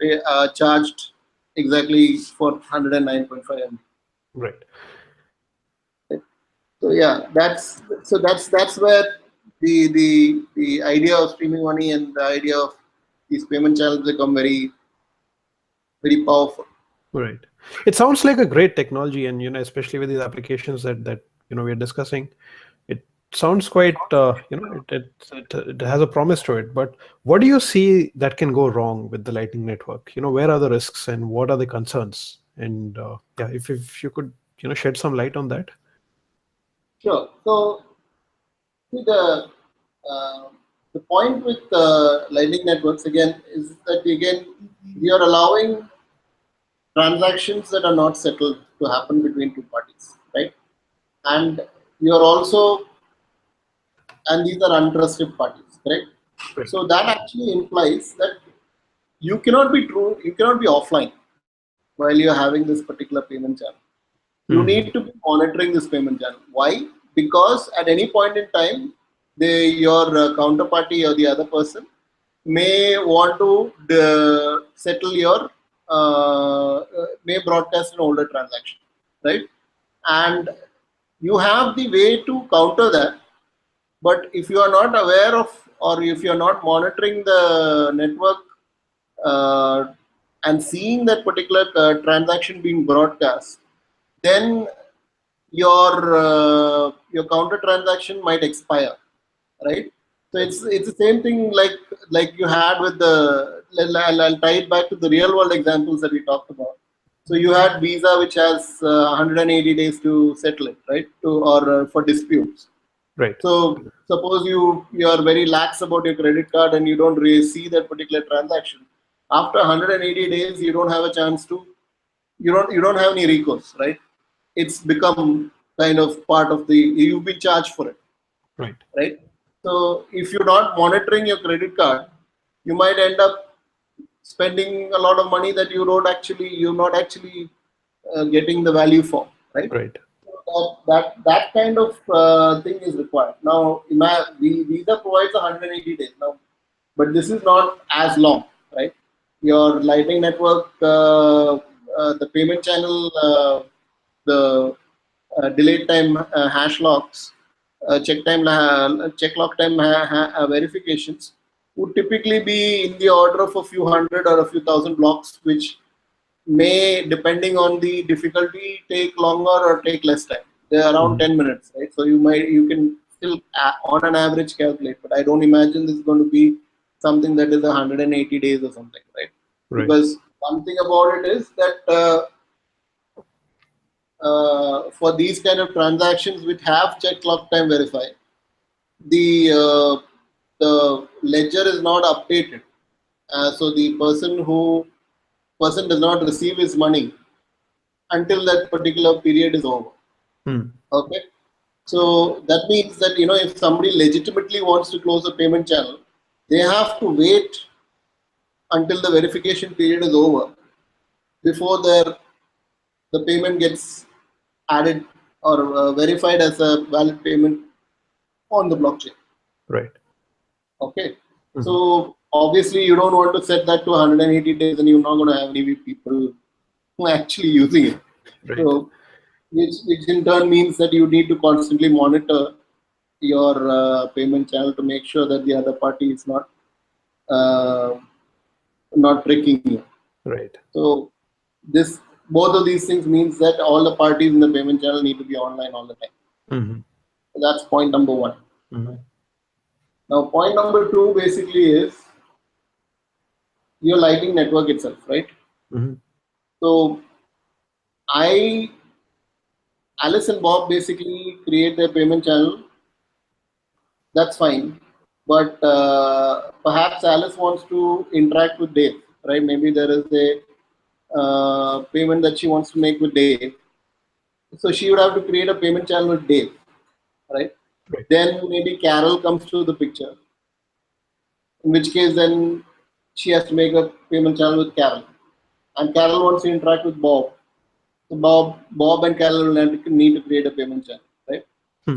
charged exactly for 109.5 MB. Right. So yeah, that's where the idea of streaming money and the idea of these payment channels become very very powerful. Right. It sounds like a great technology, and especially with these applications that we're discussing, it sounds quite it has a promise to it. But what do you see that can go wrong with the Lightning Network? Where are the risks and what are the concerns? And yeah, if you could shed some light on that. Sure. So see uh, the point with Lightning networks again is that again we are allowing transactions that are not settled to happen between two parties, right? And you are also, and these are untrusted parties, correct? Right. So that actually implies that you cannot be offline while you're having this particular payment channel. You need Hmm. to be monitoring this payment channel. Why? Because at any point in time, your counterparty or the other person may want to settle your may broadcast an older transaction, right? And you have the way to counter that. But if you are not aware of, or if you are not monitoring the network uh, and seeing that particular transaction being broadcast, then your counter transaction might expire, right? So it's the same thing like you had with the. I'll tie it back to the real world examples that we talked about. So you had Visa, which has 180 days to settle it, right? Or for disputes. Right. So suppose you are very lax about your credit card and you don't really see that particular transaction. After 180 days, you don't have a chance to. You don't have any recourse, right? It's become kind of part of the. You've been charged for it, Right. right? So if you're not monitoring your credit card, you might end up spending a lot of money that you're not actually getting the value for, right? Right. That kind of thing is required. Now, Visa provides 180 days now, but this is not as long, right? Your Lightning network, the payment channel, the delayed time hash locks, check lock time verifications would typically be in the order of a few hundred or a few thousand blocks, which may, depending on the difficulty, take longer or take less time. They're around Mhm. 10 minutes, right? So you can still, on an average, calculate. But I don't imagine this is going to be something that is 180 days or something, right? Right. Because one thing about it is that for these kind of transactions which have check clock time verified, the ledger is not updated. So the person does not receive his money until that particular period is over. Hmm. Okay. So that means that if somebody legitimately wants to close a payment channel, they have to wait until the verification period is over before the payment gets added or verified as a valid payment on the blockchain. Right. Okay. Mhm. So obviously you don't want to set that to 180 days and you're not going to have any people who are actually using it. Right. So which in turn means that you need to constantly monitor your payment channel to make sure that the other party is uh, not tricking you. Right. So this both of these things means that all the parties in the payment channel need to be online all the time. Hmm. So that's point number one. Hmm. Now point number two basically is your Lightning network itself, right? Hmm. So I Alice and Bob basically create their payment channel. That's fine, but perhaps Alice wants to interact with Dave, right? Maybe there is a payment that she wants to make with Dave, so she would have to create a payment channel with Dave, right? Right. Then maybe Carol comes to the picture, in which case then she has to make a payment channel with Carol, and Carol wants to interact with Bob. So Bob and Carol will need to create a payment channel, right?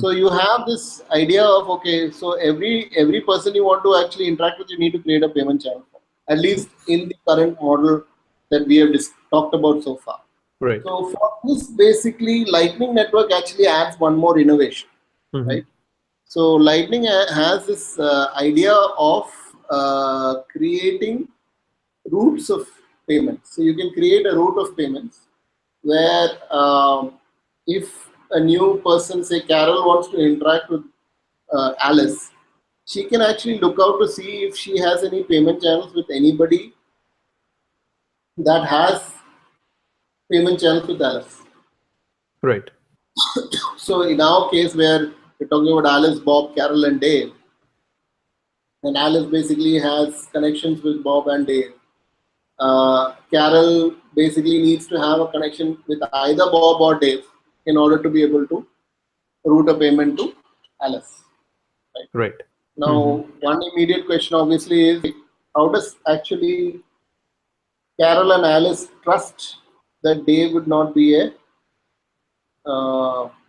So you have this idea of, okay, so every person you want to actually interact with, you need to create a payment channel for, at least in the current model that we have talked about so far. Right. So for this, basically, Lightning Network actually adds one more innovation, right? So Lightning has this idea of creating routes of payments. So you can create a route of payments where if a new person, say Carol, wants to interact with Alice, she can actually look out to see if she has any payment channels with anybody that has payment channels with Alice. Right. So in our case, where we're talking about Alice, Bob, Carol, and Dave, and Alice basically has connections with Bob and Dave. Carol basically needs to have a connection with either Bob or Dave in order to be able to route a payment to Alice. Right. Now, one immediate question obviously is, how does actually Carol and Alice trust that Dave would not be a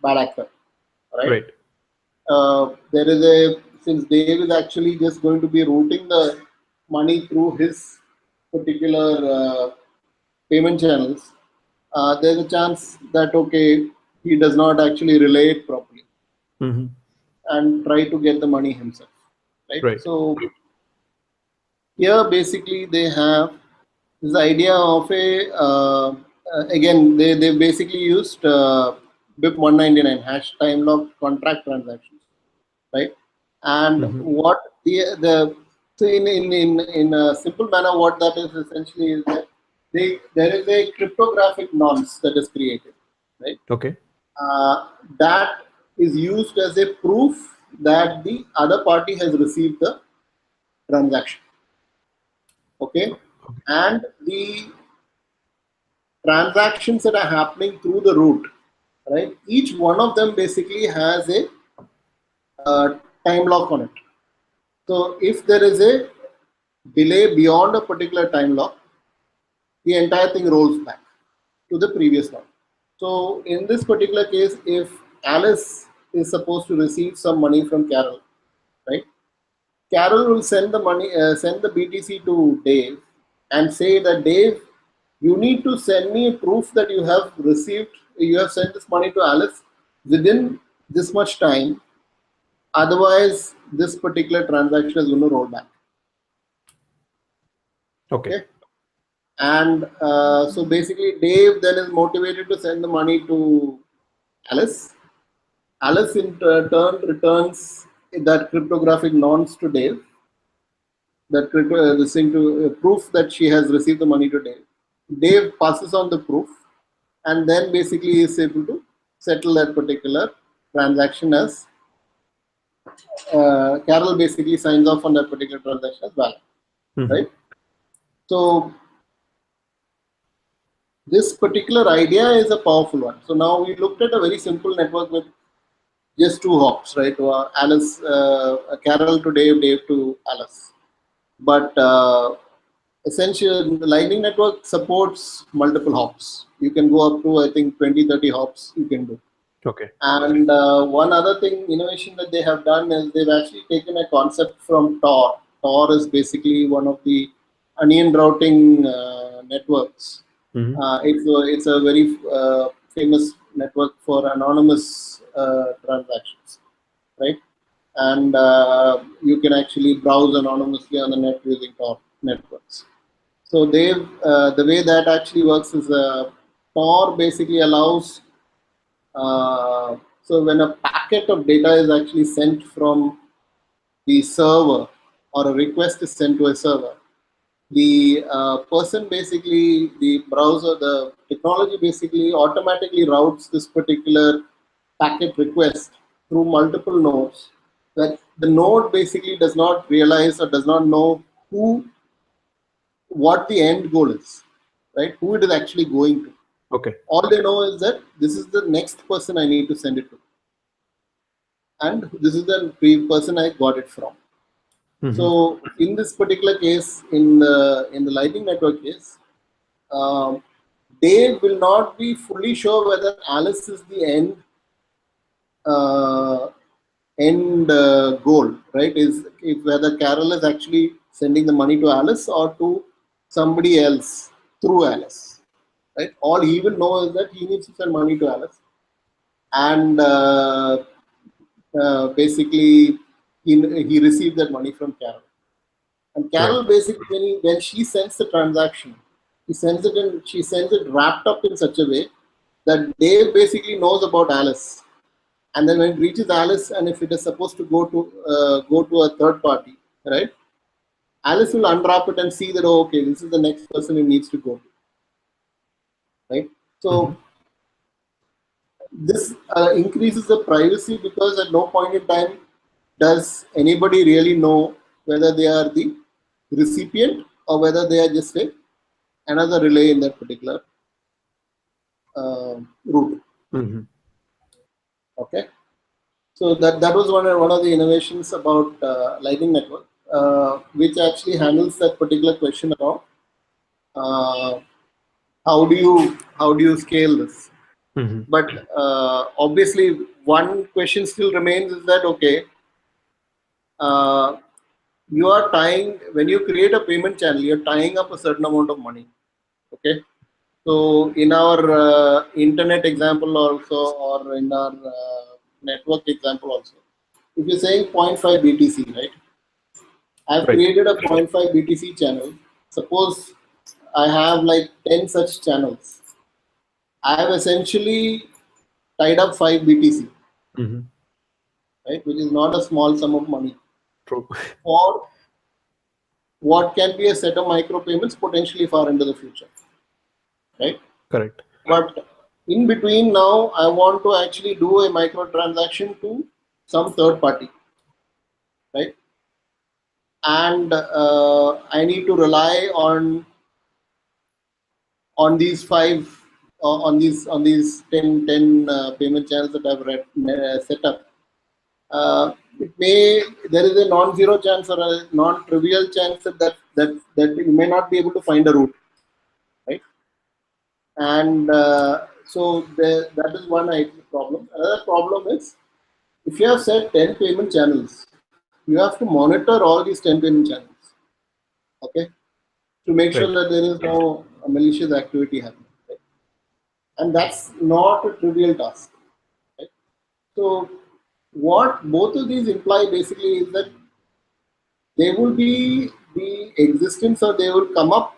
bad actor, right? Right. There is a, since Dave is actually just going to be routing the money through his particular payment channels, there's a chance that, okay, he does not actually relay it properly and try to get the money himself, right? Right. So here basically they have this idea of a again they basically used BIP 199 hash time locked contract transactions, right? And what the so in a simple manner, what that is essentially is that there is a cryptographic nonce that is created, right? Okay. That is used as a proof that the other party has received the transaction. Okay, and the transactions that are happening through the route, right? Each one of them basically has a time lock on it. So if there is a delay beyond a particular time lock, the entire thing rolls back to the previous one. So in this particular case, if Alice is supposed to receive some money from Carol, right? Carol will send the money, send the BTC to Dave, and say that, Dave, you need to send me a proof that you have received, you have sent this money to Alice within this much time. Otherwise, this particular transaction is going to roll back. Okay. And so basically, Dave then is motivated to send the money to Alice. Alice in turn returns that cryptographic nonce to Dave. That this thing to proof that she has received the money to Dave. Dave passes on the proof, and then basically is able to settle that particular transaction as Carol basically signs off on that particular transaction as valid, right? So this particular idea is a powerful one. So now we looked at a very simple network with just two hops, right? Alice, Carol to Dave, Dave to Alice. But essentially, the Lightning Network supports multiple hops. You can go up to, I think, 20, 30 hops you can do. Okay. And one other thing, innovation that they have done is they've actually taken a concept from Tor. Tor is basically one of the onion routing networks. It's a very famous network for anonymous transactions, right? And you can actually browse anonymously on the net using Tor networks. So they've the way that actually works is Tor basically allows so when a packet of data is actually sent from the server or a request is sent to a server, the person basically, the browser, the technology basically automatically routes this particular packet request through multiple nodes, that the node basically does not realize or does not know what the end goal is, right? Who it is actually going to. Okay. All they know is that this is the next person I need to send it to, and this is the person I got it from. So in this particular case, in the Lightning Network case, Dave will not be fully sure whether Alice is the end end goal, right? Is if whether Carol is actually sending the money to Alice or to somebody else through Alice, right? All he will know is that he needs to send money to Alice, and basically he received that money from Carol. And Carol Right. basically, when she sends the transaction, she sends it wrapped up in such a way that Dave basically knows about Alice. And then when it reaches Alice, and if it is supposed to go to a third party, right? Alice will unwrap it and see that, oh, okay, this is the next person it needs to go to, right? Mhm. So this increases the privacy, because at no point in time does anybody really know whether they are the recipient or whether they are just another relay in that particular route. Mhm. Okay, so that was one of the innovations about Lightning Network, which actually handles that particular question about uh, how do you scale this. Mhm. But obviously, one question still remains, is that okay? Uh, you are tying When you create a payment channel, you're tying up a certain amount of money. Okay, so in our internet example also, or in our network example also, if you're saying zero point 0.5 BTC, right? I've Right. created a zero point 0.5 BTC channel. Suppose I have like 10 such channels. I have essentially tied up 5 BTC, Mhm. right? Which is not a small sum of money True. for what can be a set of micropayments potentially far into the future, right? Correct. But in between now, I want to actually do a micro transaction to some third party, right? And I need to rely on these on these 10 payment channels that I've set up. It may There is a non-zero chance or a non-trivial chance that you may not be able to find a route, right? And that is one problem. Another problem is, if you have set 10 payment channels, you have to monitor all these 10 payment channels, okay, to make sure Right. that there is no malicious activity happening, right? And that's not a trivial task, right? So what both of these imply basically is that there will be the existence, or they will come up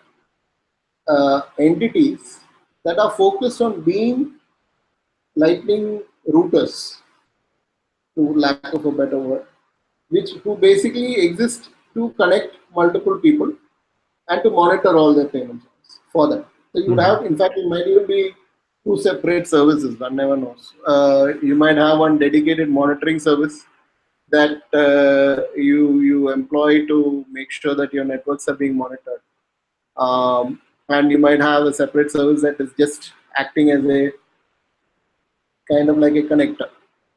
entities that are focused on being lightning routers, to lack of a better word, which who basically exist to connect multiple people and to monitor all their payment channels for them. So you would Mhm. have, in fact, it might even be two separate services. One never knows. You might have one dedicated monitoring service that you employ to make sure that your networks are being monitored, and you might have a separate service that is just acting as a kind of like a connector,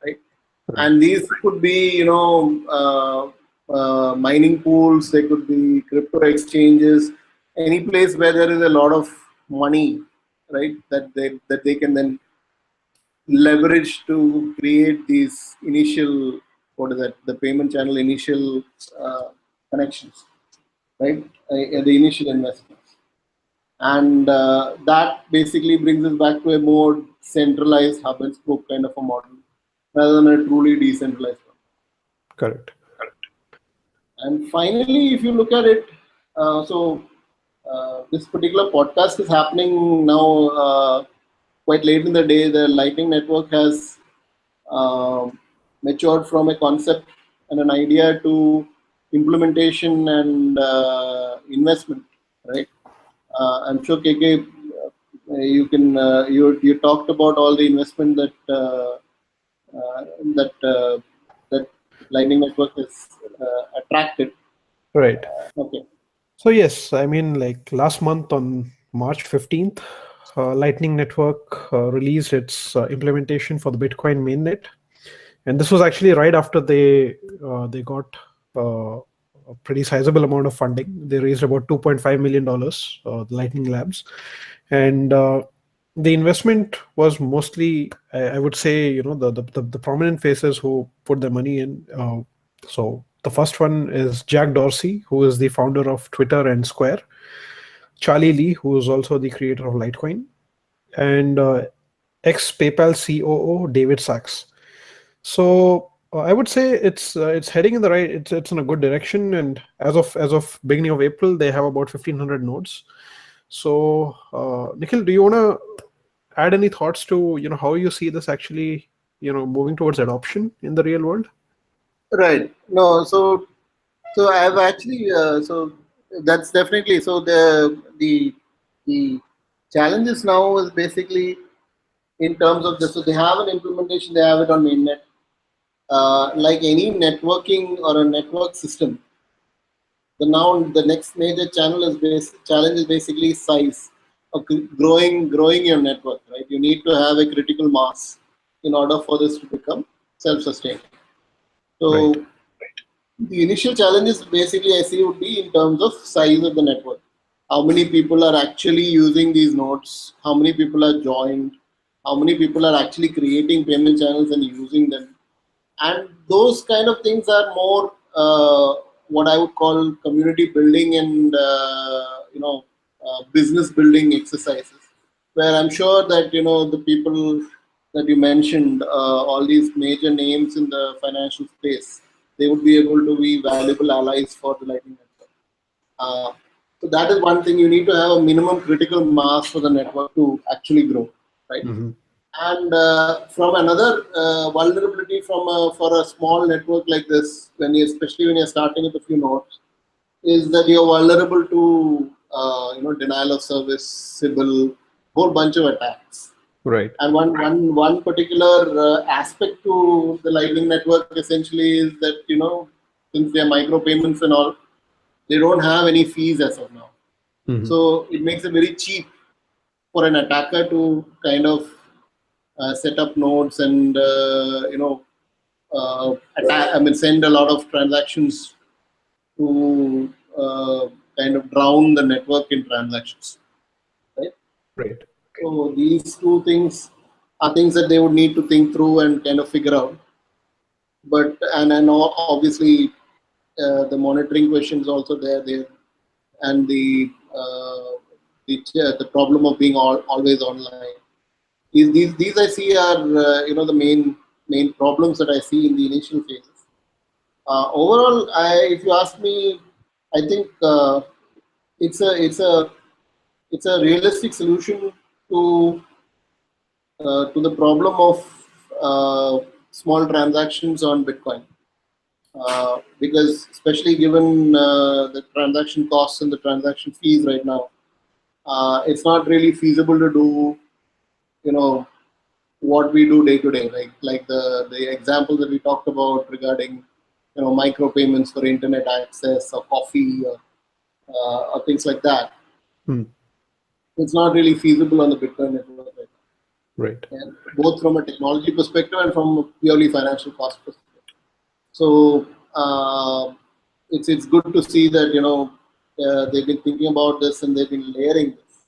right? Right. And these could be, mining pools, they could be crypto exchanges, any place where there is a lot of money, right? That they can then leverage to create these initial, what is that? The payment channel initial connections, right? The initial investments, and that basically brings us back to a more centralized hub and spoke kind of a model, rather than a truly decentralized one. Correct. And finally, if you look at it, this particular podcast is happening now quite late in the day. The Lightning Network has matured from a concept and an idea to implementation and investment, right? I'm sure KK, you talked about all the investment uh, that that Lightning Network has attracted. Right. Okay. So yes, I mean, like last month on March 15th, Lightning Network released its implementation for the Bitcoin mainnet, and this was actually right after they got a pretty sizable amount of funding. They raised about $2.5 million, the Lightning Labs, and The investment was mostly, I would say, the prominent faces who put their money in. So the first one is Jack Dorsey, who is the founder of Twitter and Square. Charlie Lee, who is also the creator of Litecoin, and ex PayPal COO David Sachs. So I would say it's heading in the right. It's in a good direction, and as of beginning of April, they have about 1,500 nodes. So Nikhil, do you want to add any thoughts to how you see this actually moving towards adoption in the real world? Right. No. So I've actually so that's definitely so the challenges now is basically in terms of this. So they have an implementation. They have it on mainnet. Like any networking or a network system, the next major challenge is basically size of growing your network. Right. You need to have a critical mass in order for this to become self-sustaining. Right. So the initial challenges basically I see would be in terms of size of the network. How many people are actually using these nodes? How many people are joined? How many people are actually creating payment channels and using them? And those kind of things are more what I would call community building and business building exercises, where I'm sure that the people that you mentioned, all these major names in the financial space, they would be able to be valuable allies for the Lightning Network. Uh, so that is one thing. You need to have a minimum critical mass for the network to actually grow, right? Mm-hmm. And from another vulnerability for a small network like this, especially when you're starting with a few nodes, is that you're vulnerable to denial of service, Sybil, whole bunch of attacks. Right. And one particular aspect to the Lightning Network essentially is that since they're micro payments and all, they don't have any fees as of now. Mm-hmm. So it makes it very cheap for an attacker to kind of set up nodes and send a lot of transactions to kind of drown the network in transactions, right? Right. So these two things are things that they would need to think through and kind of figure out. But and obviously the monitoring question is also there, and the problem of being always online. These I see are the main problems that I see in the initial phases. Overall, if you ask me, I think it's a it's a it's a realistic solution to the problem of small transactions on Bitcoin. Because especially given the transaction costs and the transaction fees right now, it's not really feasible to do, what we do day to day, like the example that we talked about regarding, micro payments for internet access or coffee or things like that. Hmm. It's not really feasible on the Bitcoin network right now, Right. and both from a technology perspective and from a purely financial cost perspective. So it's good to see that they've been thinking about this and they've been layering this.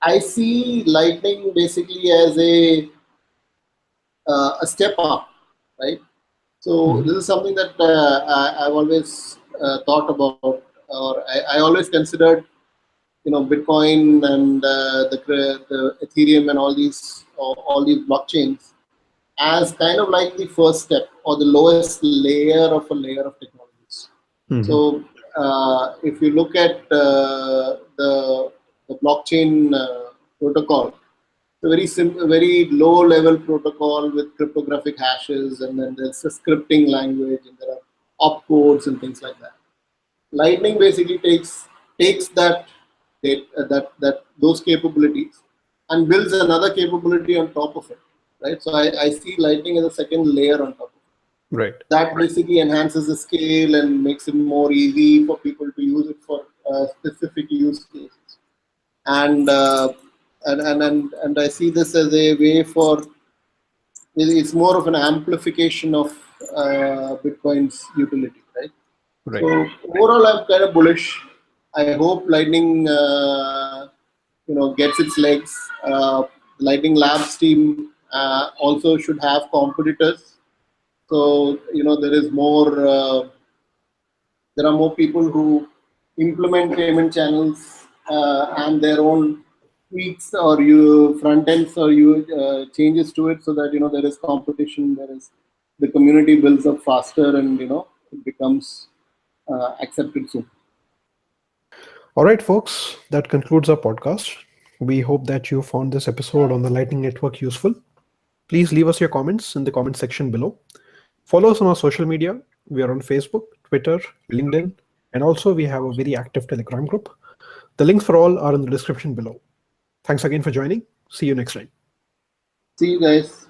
I see Lightning basically as a step up, right? So this is something that I've always thought about, or I always considered, Bitcoin and the Ethereum and all these blockchains as kind of like the first step or the lowest layer of a layer of technologies. Mm-hmm. So if you look at the blockchain protocol, it's a very simple, very low level protocol with cryptographic hashes, and then there's a scripting language, and there are opcodes and things like that. Lightning basically takes that those capabilities and builds another capability on top of it, right? So I see Lightning as a second layer on top of it. Right. That basically enhances the scale and makes it more easy for people to use it for specific use cases. And I see this as a way for, it's more of an amplification of Bitcoin's utility, right? Right. So overall, I'm kind of bullish. I hope Lightning, gets its legs. Lightning Labs team also should have competitors. So there are more people who implement payment channels and their own tweaks or you front ends or you changes to it, so that there is competition, the community builds up faster, and it becomes accepted soon. All right, folks, that concludes our podcast. We hope that you found this episode on the Lightning Network useful. Please leave us your comments in the comment section below. Follow us on our social media. We are on Facebook, Twitter, LinkedIn, and also we have a very active Telegram group. The links for all are in the description below. Thanks again for joining. See you next time. See you guys.